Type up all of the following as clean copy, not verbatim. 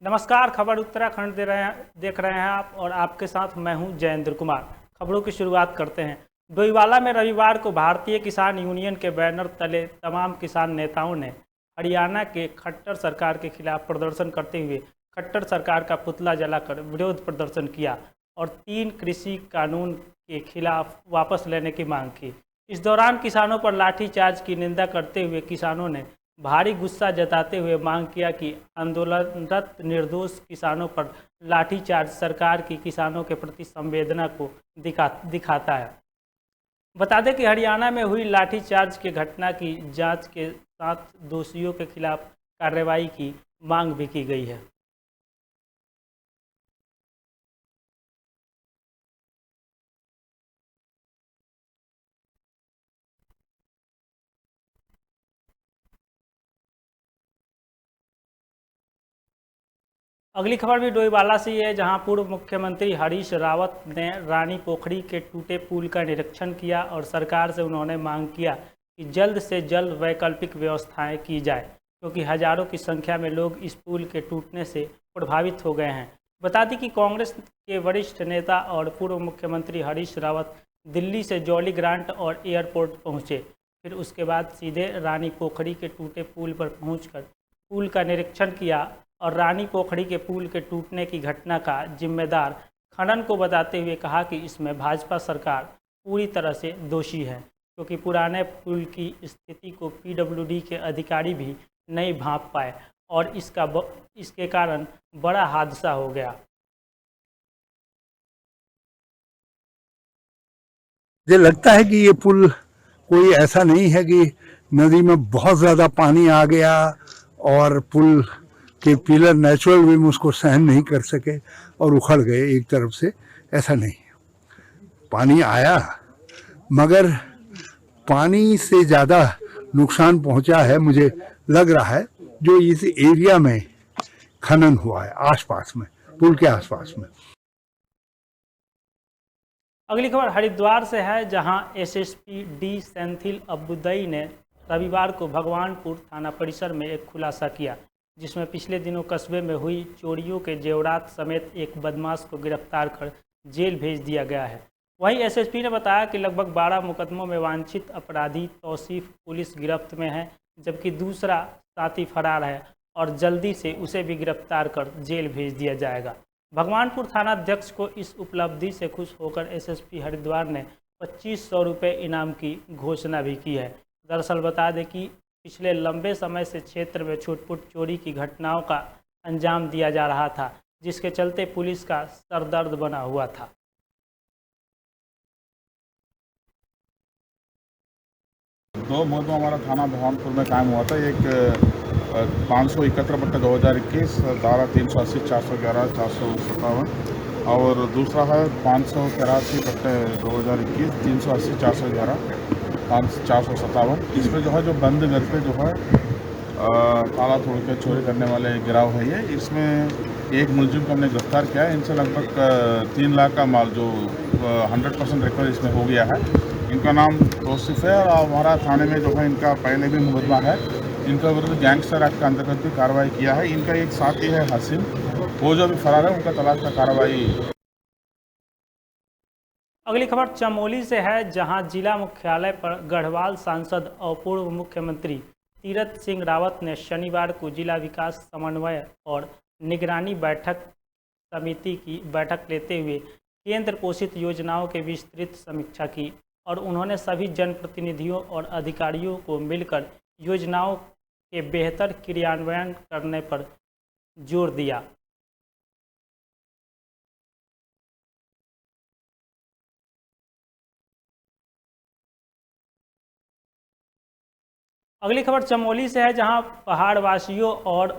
नमस्कार। खबर उत्तराखंड देख रहे हैं आप और आपके साथ मैं हूं जयेंद्र कुमार। खबरों की शुरुआत करते हैं। डोईवाला में रविवार को भारतीय किसान यूनियन के बैनर तले तमाम किसान नेताओं ने हरियाणा के खट्टर सरकार के खिलाफ प्रदर्शन करते हुए खट्टर सरकार का पुतला जलाकर विरोध प्रदर्शन किया और 3 कृषि कानून के खिलाफ वापस लेने की मांग की। इस दौरान किसानों पर लाठीचार्ज की निंदा करते हुए किसानों ने भारी गुस्सा जताते हुए मांग किया कि आंदोलनरत निर्दोष किसानों पर लाठीचार्ज सरकार की किसानों के प्रति संवेदना को दिखाता है। बता दें कि हरियाणा में हुई लाठीचार्ज की घटना की जांच के साथ दोषियों के खिलाफ कार्रवाई की मांग भी की गई है। अगली खबर भी डोईवाला से ही है, जहां पूर्व मुख्यमंत्री हरीश रावत ने रानी पोखरी के टूटे पुल का निरीक्षण किया और सरकार से उन्होंने मांग किया कि जल्द से जल्द वैकल्पिक व्यवस्थाएं की जाए, क्योंकि हजारों की संख्या में लोग इस पुल के टूटने से प्रभावित हो गए हैं। बता दें कि कांग्रेस के वरिष्ठ नेता और पूर्व मुख्यमंत्री हरीश रावत दिल्ली से जॉली ग्रांट और एयरपोर्ट पहुँचे, फिर उसके बाद सीधे रानी पोखरी के टूटे पुल पर पहुँचकर पुल का निरीक्षण किया और रानी पोखरी के पुल के टूटने की घटना का जिम्मेदार खनन को बताते हुए कहा कि इसमें भाजपा सरकार पूरी तरह से दोषी है, क्योंकि पुराने पुल की स्थिति को पीडब्ल्यूडी के अधिकारी भी नहीं भांप पाए और इसके कारण बड़ा हादसा हो गया। मुझे लगता है कि ये पुल कोई ऐसा नहीं है कि नदी में बहुत ज़्यादा पानी आ गया और पुल के पिलर नेचुरल वे में उसको सहन नहीं कर सके और उखड़ गए एक तरफ से। ऐसा नहीं, पानी आया मगर पानी से ज़्यादा नुकसान पहुंचा है, मुझे लग रहा है, जो इस एरिया में खनन हुआ है आसपास में, पुल के आसपास में। अगली खबर हरिद्वार से है, जहां एसएसपी डी सेंथिल अब्बुदई ने रविवार को भगवानपुर थाना परिसर में एक खुलासा किया, जिसमें पिछले दिनों कस्बे में हुई चोरियों के जेवरात समेत एक बदमाश को गिरफ्तार कर जेल भेज दिया गया है। वहीं एसएसपी ने बताया कि लगभग 12 मुकदमों में वांछित अपराधी तौसीफ पुलिस गिरफ्त में है, जबकि दूसरा साथी फरार है और जल्दी से उसे भी गिरफ्तार कर जेल भेज दिया जाएगा। भगवानपुर थाना अध्यक्ष को इस उपलब्धि से खुश होकर एसएसपी हरिद्वार ने 2500 रुपये इनाम की घोषणा भी की है। दरअसल बता दें कि पिछले लंबे समय से क्षेत्र में छूटपुट चोरी की घटनाओं का अंजाम दिया जा रहा था, जिसके चलते पुलिस का सरदर्द बना हुआ था। दो मुकदमा हमारा थाना भगवानपुर में कायम हुआ था। एक 571/2021 धारा 380 411 457 और दूसरा है 583/2021 380 411 457। इसमें जो है जो बंद घर पे जो है ताला तोड़ के चोरी करने वाले गिराव है ये। इसमें एक मुलजिम को हमने गिरफ्तार किया है। इनसे लगभग 3 लाख का माल जो 100% रिकवर इसमें हो गया है। इनका नाम तौसीफ है और हमारा थाने में जो है इनका पहले भी मुकदमा है। इनका विरुद्ध गैंगस्टर एक्ट के अंतर्गत भी कार्रवाई किया है। इनका एक साथी है हसीन, वो जो भी फरार है, उनका तलाश का कार्रवाई। अगली खबर चमोली से है, जहां जिला मुख्यालय पर गढ़वाल सांसद और पूर्व मुख्यमंत्री तीरथ सिंह रावत ने शनिवार को जिला विकास समन्वय और निगरानी समिति की बैठक लेते हुए केंद्र पोषित योजनाओं की विस्तृत समीक्षा की और उन्होंने सभी जनप्रतिनिधियों और अधिकारियों को मिलकर योजनाओं के बेहतर क्रियान्वयन करने पर जोर दिया। अगली खबर चमोली से है, जहां पहाड़वासियों और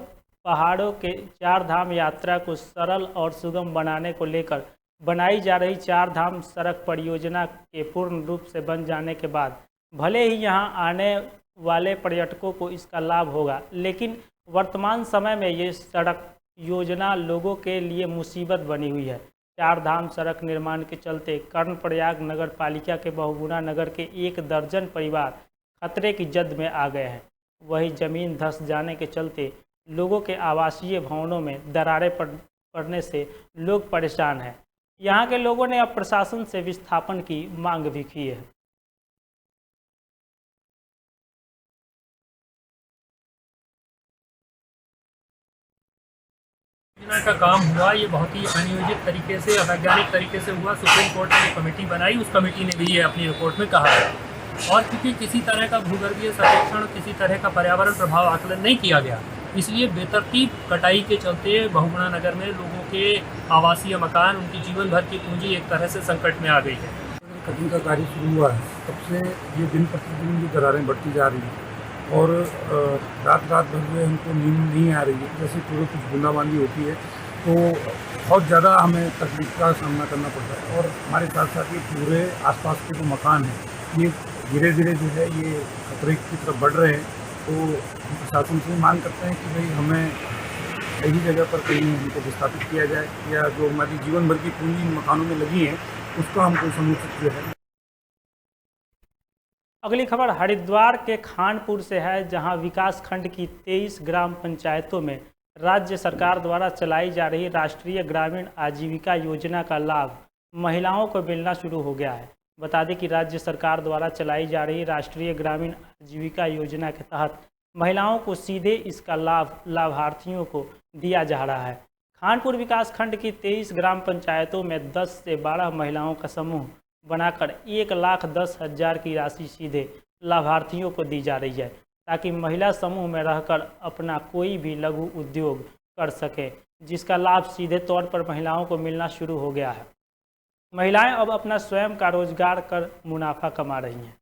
पहाड़ों के 4 धाम यात्रा को सरल और सुगम बनाने को लेकर बनाई जा रही 4 धाम सड़क परियोजना के पूर्ण रूप से बन जाने के बाद भले ही यहां आने वाले पर्यटकों को इसका लाभ होगा, लेकिन वर्तमान समय में ये सड़क योजना लोगों के लिए मुसीबत बनी हुई है। 4 धाम सड़क निर्माण के चलते कर्णप्रयाग नगर पालिका के बहुगुणा नगर के 1 दर्जन परिवार खतरे की जद में आ गए हैं। वही जमीन धंस जाने के चलते लोगों के आवासीय भवनों में दरारें पड़ने से लोग परेशान हैं। यहाँ के लोगों ने अब प्रशासन से विस्थापन की मांग भी की है। योजना का काम हुआ, ये बहुत ही अनियोजित तरीके से, अवैज्ञानिक तरीके से हुआ। सुप्रीम कोर्ट ने कमेटी बनाई, उस कमेटी ने भी ये अपनी रिपोर्ट में कहा है। और क्योंकि किसी तरह का भूगर्भीय सर्वेक्षण, किसी तरह का पर्यावरण प्रभाव आकलन नहीं किया गया, इसलिए बेतरतीब कटाई के चलते बहुगुणा नगर में लोगों के आवासीय मकान, उनकी जीवन भर की पूंजी एक तरह से संकट में आ गई है। कटिंग का कार्य शुरू हुआ है, तब से ये दिन प्रतिदिन जो दरारें बढ़ती जा रही हैं और रात भर में हमको नींद नहीं आ रही है। जैसे थोड़ी कुछ बूंदाबांदी होती है तो बहुत ज़्यादा हमें तकलीफ का सामना करना पड़ता है। और हमारे साथ साथ ये पूरे आसपास के जो मकान हैं ये धीरे धीरे जो है ये खतरे की तरफ बढ़ रहे हैं। तो हम प्रशासन से मांग करते हैं कि भाई हमें सही जगह पर कहीं हमको विस्थापित किया जाए, या जो हमारी जीवन भर की पूंजी इन मकानों में लगी है उसका हमको समुचित जो है। अगली खबर हरिद्वार के खानपुर से है, जहां विकास खंड की 23 ग्राम पंचायतों में राज्य सरकार द्वारा चलाई जा रही राष्ट्रीय ग्रामीण आजीविका योजना का लाभ महिलाओं को मिलना शुरू हो गया है। बता दें कि राज्य सरकार द्वारा चलाई जा रही राष्ट्रीय ग्रामीण आजीविका योजना के तहत महिलाओं को सीधे इसका लाभ लाभार्थियों को दिया जा रहा है। खानपुर विकास खंड की 23 ग्राम पंचायतों में 10 से 12 महिलाओं का समूह बनाकर 1,10,000 की राशि सीधे लाभार्थियों को दी जा रही है, ताकि महिला समूह में रहकर अपना कोई भी लघु उद्योग कर सके, जिसका लाभ सीधे तौर पर महिलाओं को मिलना शुरू हो गया है। महिलाएं अब अपना स्वयं का रोजगार कर मुनाफा कमा रही हैं।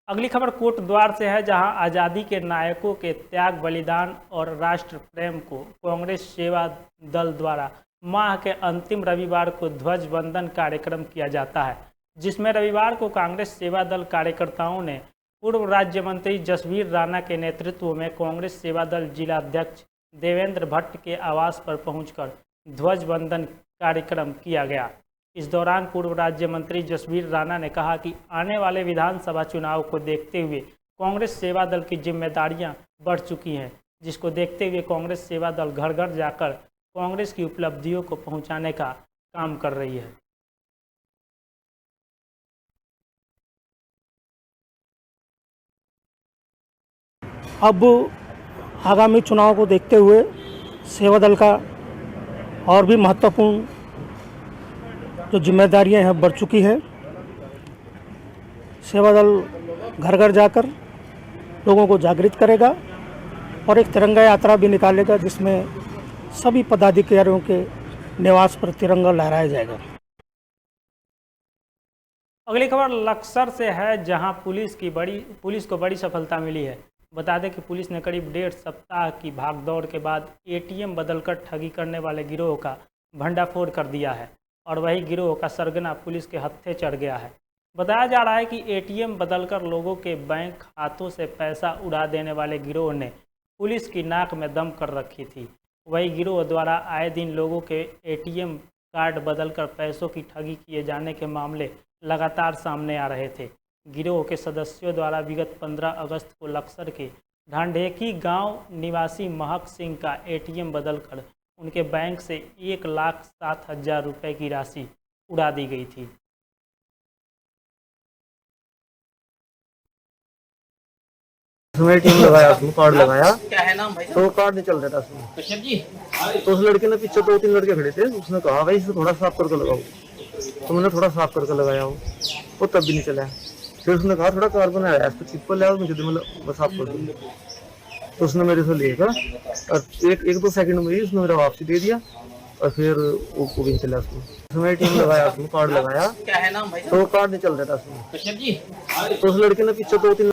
अगली खबर कोटद्वार से है, जहां आज़ादी के नायकों के त्याग, बलिदान और राष्ट्र प्रेम को कांग्रेस सेवा दल द्वारा माह के अंतिम रविवार को ध्वज वंदन कार्यक्रम किया जाता है, जिसमें रविवार को कांग्रेस सेवा दल कार्यकर्ताओं ने पूर्व राज्य मंत्री जसवीर राणा के नेतृत्व में कांग्रेस सेवा दल जिला अध्यक्ष देवेंद्र भट्ट के आवास पर पहुंचकर ध्वज वंदन कार्यक्रम किया गया। इस दौरान पूर्व राज्य मंत्री जसवीर राणा ने कहा कि आने वाले विधानसभा चुनाव को देखते हुए कांग्रेस सेवा दल की जिम्मेदारियां बढ़ चुकी हैं, जिसको देखते हुए कांग्रेस सेवा दल घर घर जाकर कांग्रेस की उपलब्धियों को पहुंचाने का काम कर रही है। अब आगामी चुनाव को देखते हुए सेवा दल का और भी महत्वपूर्ण जो जिम्मेदारियां हैं बढ़ चुकी हैं। सेवा दल घर घर जाकर लोगों को जागृत करेगा और एक तिरंगा यात्रा भी निकालेगा, जिसमें सभी पदाधिकारियों के निवास पर तिरंगा लहराया जाएगा। अगली खबर लक्सर से है, जहां पुलिस को बड़ी सफलता मिली है। बता दें कि पुलिस ने करीब 1.5 सप्ताह की भागदौड़ के बाद एटीएम बदलकर ठगी करने वाले गिरोह का भंडाफोड़ कर दिया है, और वही गिरोह का सरगना पुलिस के हत्थे चढ़ गया है। बताया जा रहा है कि एटीएम बदलकर लोगों के बैंक खातों से पैसा उड़ा देने वाले गिरोह ने पुलिस की नाक में दम कर रखी थी। वही गिरोह द्वारा आए दिन लोगों के एटीएम कार्ड बदलकर पैसों की ठगी किए जाने के मामले लगातार सामने आ रहे थे। गिरोह के सदस्यों द्वारा विगत 15 अगस्त को लक्सर के ढांढेकी गांव निवासी महक सिंह का एटीएम बदलकर उनके बैंक से 1,07,000 रुपये की राशि उड़ा दी गई थी। उसमें टीम लगाया, उसमें कार्ड लगाया, तो कार्ड नहीं चल रहा था उसमें। तो उस लड़के ने पीछे 2-3 लड़के खड़े थे, उसने कहा भाई इसे थोड़ा साफ करके लगाओ, तो मैंने थोड़ा साफ करके लगाया हो, वो तब भी नहीं चला। फिर उसने कहा थोड़ा कार्बन आया, इसको चिपल लाओ, मुझे मतलब साफ कर दूँ। तो उसने मेरे से लेकर और एक 2 सेकंड में ही उसने मेरा वापसी दे दिया, और फिर वो भी चला उसमें। उसमें टीम लगाया, उसमें कार्ड लगाया, तो कार्ड नहीं चल रहा था उसमें। तो उस लड़के ने पीछे 2-3।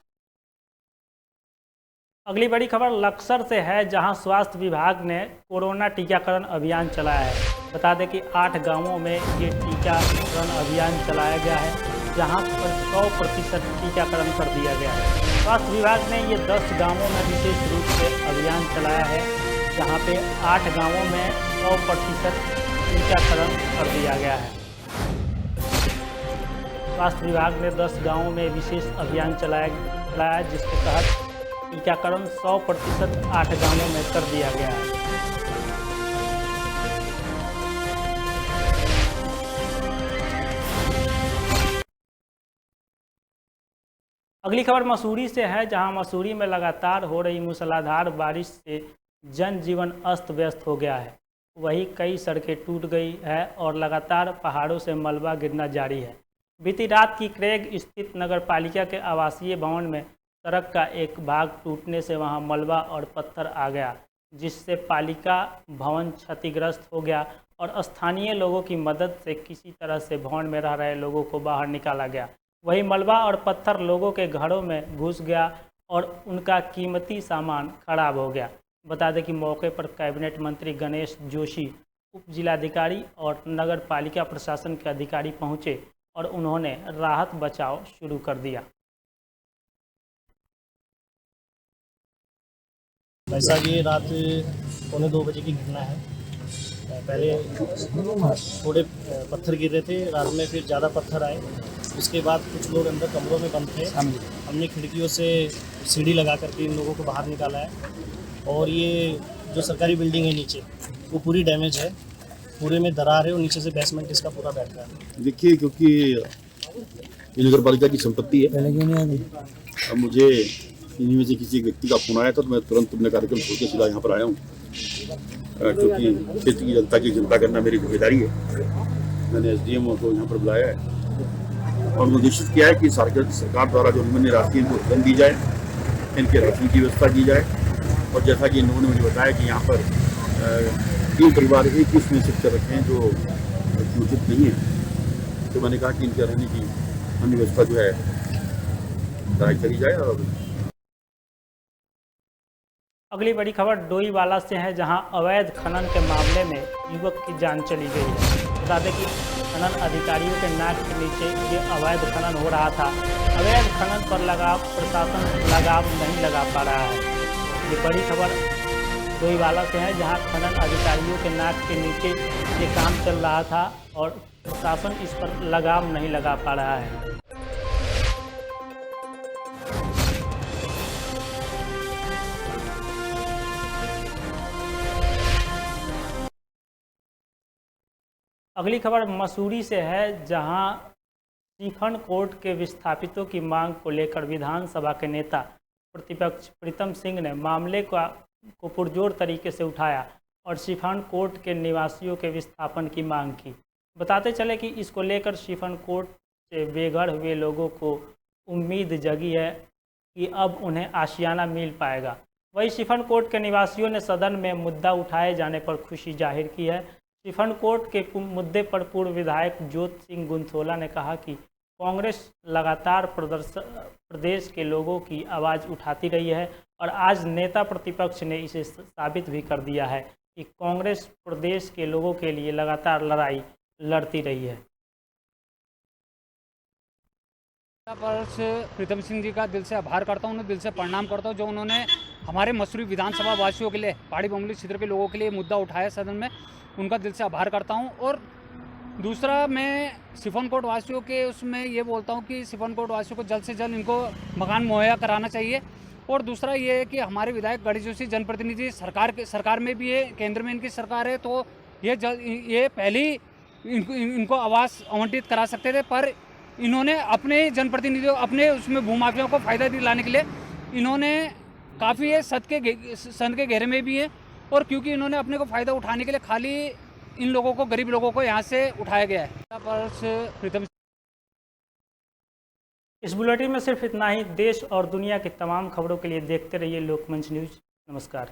अगली बड़ी खबर लक्सर से है, जहां स्वास्थ्य विभाग ने कोरोना टीकाकरण अभियान चलाया है। बता दें कि 8 गांवों में ये टीकाकरण अभियान चलाया गया है, जहां पर 100% टीकाकरण कर दिया गया है। स्वास्थ्य विभाग ने ये 10 गांवों में विशेष रूप से अभियान चलाया है, जहां पे 8 गांवों में 100% टीकाकरण कर दिया गया है। स्वास्थ्य विभाग ने 10 गांवों में विशेष अभियान चलाया जिसके तहत टीकाकरण 100% 8 गांवों में कर दिया गया है। अगली खबर मसूरी से है, जहां मसूरी में लगातार हो रही मूसलाधार बारिश से जनजीवन अस्त व्यस्त हो गया है। वहीं कई सड़कें टूट गई है और लगातार पहाड़ों से मलबा गिरना जारी है। बीती रात की क्रेग स्थित नगर पालिका के आवासीय भवन में सड़क का एक भाग टूटने से वहां मलबा और पत्थर आ गया, जिससे पालिका भवन क्षतिग्रस्त हो गया और स्थानीय लोगों की मदद से किसी तरह से भवन में रह रहे लोगों को बाहर निकाला गया। वहीं मलबा और पत्थर लोगों के घरों में घुस गया और उनका कीमती सामान खराब हो गया। बता दें कि मौके पर कैबिनेट मंत्री गणेश जोशी, उप जिलाधिकारी और नगर पालिका प्रशासन के अधिकारी पहुंचे और उन्होंने राहत बचाव शुरू कर दिया। ऐसा ये रात 1:45 बजे की घटना है। पहले थोड़े पत्थर गिर रहे थे, रात में फिर ज़्यादा पत्थर आए। उसके बाद कुछ लोग अंदर कमरों में बंद थे। हमने खिड़कियों से सीढ़ी लगा करके इन लोगों को बाहर निकाला है। और ये जो सरकारी बिल्डिंग है नीचे, वो पूरी डैमेज है, पूरे में दरार है और नीचे से बेसमेंट इसका पूरा बैठ रहा है। देखिए, क्योंकि ये नगर पालिका की संपत्ति है, अब मुझे इन्हीं में से किसी व्यक्ति का फोन आया था तो मैं तुरंत अपने कार्यक्रम छोड़ के सीधा यहाँ पर आया हूँ, क्योंकि क्षेत्र की जनता की चिंता करना मेरी जिम्मेदारी है। मैंने SDM को यहाँ पर बुलाया है और निर्देशित किया है कि सरकार द्वारा जो अन्य राशि इनको धन दी जाए, इनके राशन की व्यवस्था की जाए। और जैसा कि इन लोगों ने मुझे बताया कि यहाँ पर 3 परिवार एक ही इसमें शिफ्ट कर रखे हैं जो उचित नहीं है, तो मैंने कहा कि इनके रहने की अन्य व्यवस्था जो है कराई करी जाए। और अगली बड़ी खबर डोईवाला से है, जहां अवैध खनन के मामले में युवक की जान चली गई है। बता दें कि खनन अधिकारियों के नाक के नीचे ये अवैध खनन हो रहा था। अवैध खनन पर प्रशासन लगाम नहीं लगा पा रहा है। ये बड़ी खबर डोईवाला से है, जहां खनन अधिकारियों के नाक के नीचे ये काम चल रहा था और प्रशासन इस पर लगाम नहीं लगा पा रहा है। अगली खबर मसूरी से है, जहां स्टीफन कोर्ट के विस्थापितों की मांग को लेकर विधानसभा के नेता प्रतिपक्ष प्रीतम सिंह ने मामले को पुरजोर तरीके से उठाया और स्टीफन कोर्ट के निवासियों के विस्थापन की मांग की। बताते चले कि इसको लेकर स्टीफन कोर्ट से बेघर हुए लोगों को उम्मीद जगी है कि अब उन्हें आशियाना मिल पाएगा। वहीं स्टीफन कोर्ट के निवासियों ने सदन में मुद्दा उठाए जाने पर खुशी जाहिर की है। स्टीफन कोर्ट के मुद्दे पर पूर्व विधायक ज्योत सिंह गुंथोला ने कहा कि कांग्रेस लगातार प्रदेश के लोगों की आवाज़ उठाती रही है और आज नेता प्रतिपक्ष ने इसे साबित भी कर दिया है कि कांग्रेस प्रदेश के लोगों के लिए लगातार लड़ाई लड़ती रही है। प्रीतम सिंह जी का दिल से आभार करता हूँ, उन्हें दिल से प्रणाम करता हूँ जो उन्होंने हमारे मसूरी विधानसभा वासियों के लिए, पहाड़ी बमली क्षेत्र के लोगों के लिए मुद्दा उठाया सदन में। उनका दिल से आभार करता हूँ। और दूसरा, मैं स्टीफन कोर्ट वासियों के उसमें ये बोलता हूँ कि स्टीफन कोर्ट वासियों को जल्द से जल्द इनको मकान मुहैया कराना चाहिए। और दूसरा ये है कि हमारे विधायक गणेश जोशी जनप्रतिनिधि सरकार में भी है, केंद्र में इनकी सरकार है, तो ये पहले ही इनको आवास आवंटित करा सकते थे, पर इन्होंने अपने जनप्रतिनिधियों, अपने उसमें भूमाफियाओं को फ़ायदा दिलाने के लिए इन्होंने काफ़ी है संत के घेरे में भी है। और क्योंकि इन्होंने अपने को फ़ायदा उठाने के लिए खाली इन लोगों को, गरीब लोगों को यहाँ से उठाया गया है। इस बुलेटिन में सिर्फ इतना ही। देश और दुनिया की तमाम खबरों के लिए देखते रहिए लोकमंच न्यूज़। नमस्कार।